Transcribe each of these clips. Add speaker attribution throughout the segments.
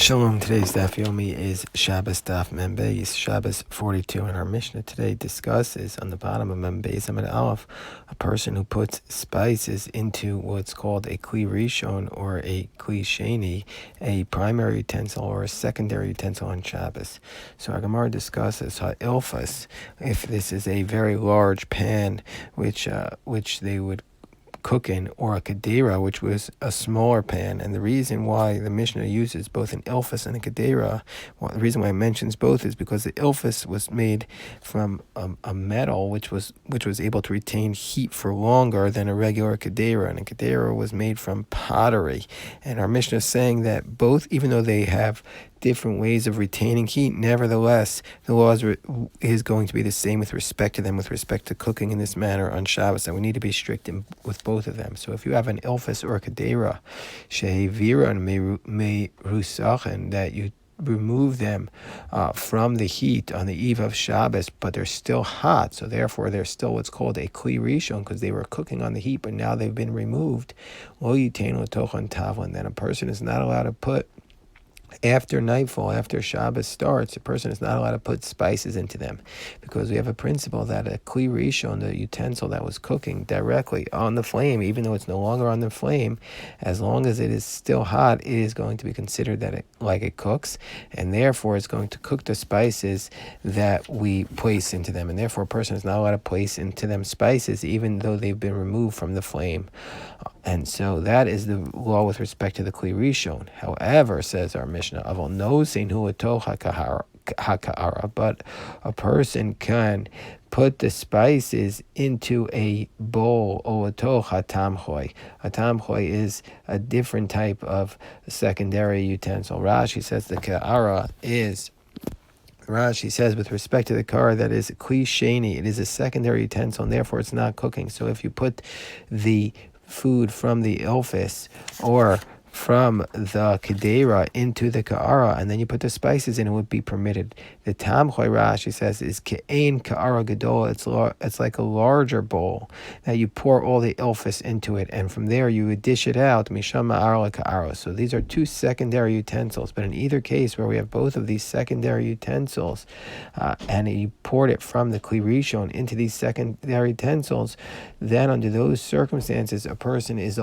Speaker 1: Shalom, today's Daf Yomi is Shabbos Daf Membeis, Shabbos 42, and our Mishnah today discusses on the bottom of Membeis Amid Aleph a person who puts spices into what's called a Kli Rishon or a Kli Sheni, a primary utensil or a secondary utensil on Shabbos. So our Gemara discusses ha'ilfas, if this is a very large pan which they would cook in, or a kadera, which was a smaller pan. And the reason why the Mishnah uses both an ilfas and a kadera, the reason why it mentions both is because the ilfas was made from a metal which was able to retain heat for longer than a regular kadera, and a kadera was made from pottery. And our Mishnah is saying that both, even though they have different ways of retaining heat, nevertheless, the law is going to be the same with respect to them, with respect to cooking in this manner on Shabbos, and we need to be strict with both of them. So if you have an ilfas or a kadera, shehevira and merusachen, that you remove them from the heat on the eve of Shabbos, but they're still hot, so therefore they're still what's called a Kli Rishon, because they were cooking on the heat, but now they've been removed. Lo yitenu tochan tavlin, then a person is not allowed to put, after nightfall, after Shabbos starts, a person is not allowed to put spices into them, because we have a principle that a Kli Rishon, the utensil that was cooking directly on the flame, even though it's no longer on the flame, as long as it is still hot, it is going to be considered that it cooks, and therefore it's going to cook the spices that we place into them, and therefore a person is not allowed to place into them spices even though they've been removed from the flame. And so that is the law with respect to the Kli Rishon. However, says our Mishnah, Avol nosein hu atoch haka'ara, but a person can put the spices into a bowl, or atoch hatamchoi. A tamchoi is a different type of secondary utensil. Rashi says the ka'ara is, Rashi says with respect to the kara, that is Kli Sheni, it is a secondary utensil, and therefore it's not cooking. So if you put the food from the ilfas or from the kedera into the ka'ara, and then you put the spices in, it would be permitted. The tamchoi, Rashi says, is ke'ein ka'ara gadol. It's like a larger bowl that you pour all the ilfas into it, and from there you would dish it out, misham ma'ara ka'ara. So these are two secondary utensils, but in either case where we have both of these secondary utensils, and you poured it from the Kli Rishon into these secondary utensils, then under those circumstances a person is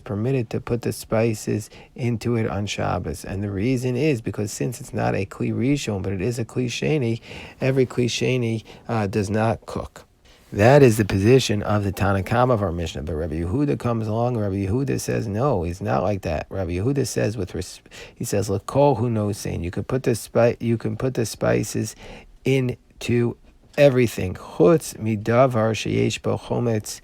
Speaker 1: permitted to put the spices into it on Shabbos. And the reason is because since it's not a Kli Rishon, but it is a Kli Sheni, every Kli Sheni does not cook. That is the position of the Tanakama of our Mishnah. But Rabbi Yehuda comes along, and Rabbi Yehuda says, no, he's not like that. Rabbi Yehuda says, he says, L'kol hu nosein, you can put the spices into everything. Chutz midavar sheyesh bo chometz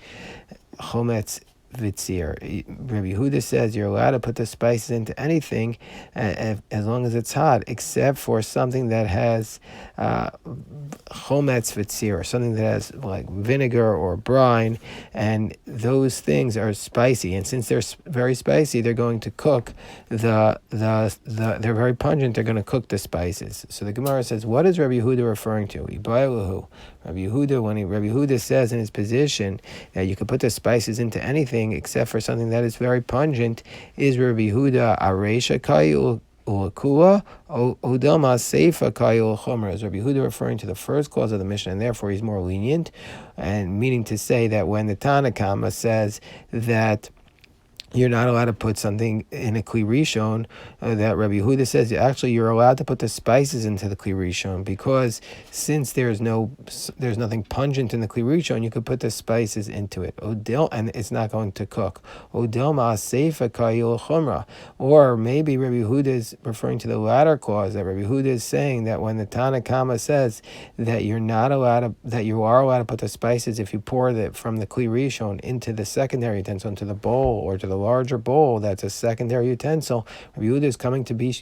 Speaker 1: vitzir. Rabbi Yehuda says you're allowed to put the spices into anything as long as it's hot, except for something that has chometz vitzir, or something that has like vinegar or brine, and those things are spicy. And since they're very spicy, they're going to cook they're very pungent. They're going to cook the spices. So the Gemara says, what is Rabbi Yehuda referring to? Rabbi Yehuda says in his position that you could put the spices into anything except for something that is very pungent, is Rabbi Yehuda aresha kayul ulakua odama seifa kayul chomer? Is Rabbi Yehuda referring to the first clause of the Mishnah, and therefore he's more lenient, and meaning to say that when the Tanakama says that you're not allowed to put something in a Kli Rishon, that Rabbi Yehuda says actually you're allowed to put the spices into the Kli Rishon, because since there's nothing pungent in the Kli Rishon, you could put the spices into it. And it's not going to cook. Odilma seifa kayil chumra. Or maybe Rabbi Yehuda is referring to the latter clause, that Rabbi Yehuda is saying that when the Tanakama says that you are allowed to put the spices if you pour from the Kli Rishon into the secondary utensil, into the bowl or to the larger bowl that's a secondary utensil, Rabbi Yehuda is coming to be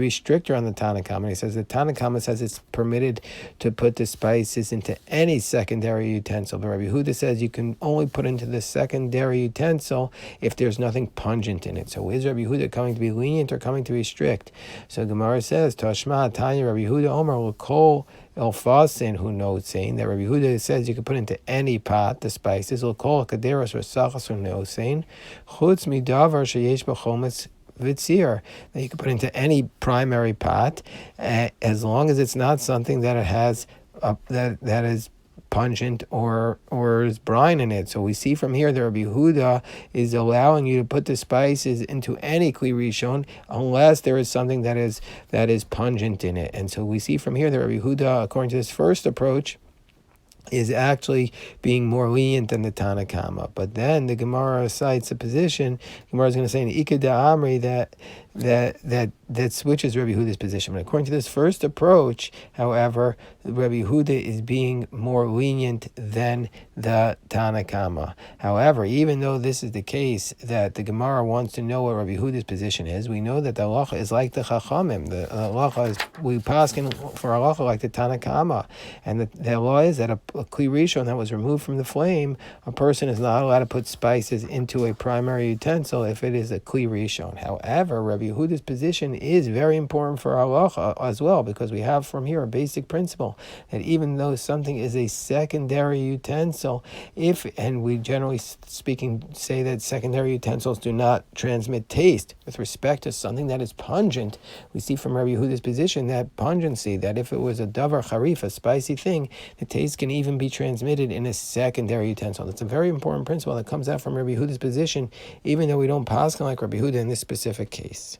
Speaker 1: stricter on the Tanakama. He says the Tanakama says it's permitted to put the spices into any secondary utensil, but Rabbi Yehuda says you can only put into the secondary utensil if there's nothing pungent in it. So is Rabbi Yehuda coming to be lenient or coming to be strict? So Gemara says, Tashma Tanya Rabbi Yehuda Omer L'kol Elfasin, who knows, saying that Rabbi Yehuda says you can put into any pot the spices. L'kol kaderos or sachas or nosein chutz midavar sheyesh b'chometz vitzir, that you can put into any primary pot, as long as it's not something that it has that is pungent or is brine in it. So we see from here that Rabbi Yehuda is allowing you to put the spices into any kli rishon unless there is something that is pungent in it. And so we see from here that Rabbi Yehuda, according to this first approach, is actually being more lenient than the Tana Kama. But then the Gemara cites a position. Gemara is going to say in Ika da Amri that switches Rabbi Yehuda's position. But according to this first approach, however, Rabbi Yehuda is being more lenient than the Tana Kama. However, even though this is the case that the Gemara wants to know what Rabbi Yehuda's position is, we know that the halacha is like the Chachamim. The halacha is, we paskin for halacha like the Tana Kama, and the law is that a kli rishon that was removed from the flame, a person is not allowed to put spices into a primary utensil if it is a kli rishon. However, Rabbi Yehuda's position is very important for halacha as well, because we have from here a basic principle that even though something is a secondary utensil, and we generally speaking say that secondary utensils do not transmit taste with respect to something that is pungent, we see from Rabbi Yehuda's position that pungency, that if it was a davar charif, a spicy thing, the taste can even be transmitted in a secondary utensil. That's a very important principle that comes out from Rabbi Yehuda's position, even though we don't paskin like Rabbi Yehuda in this specific case.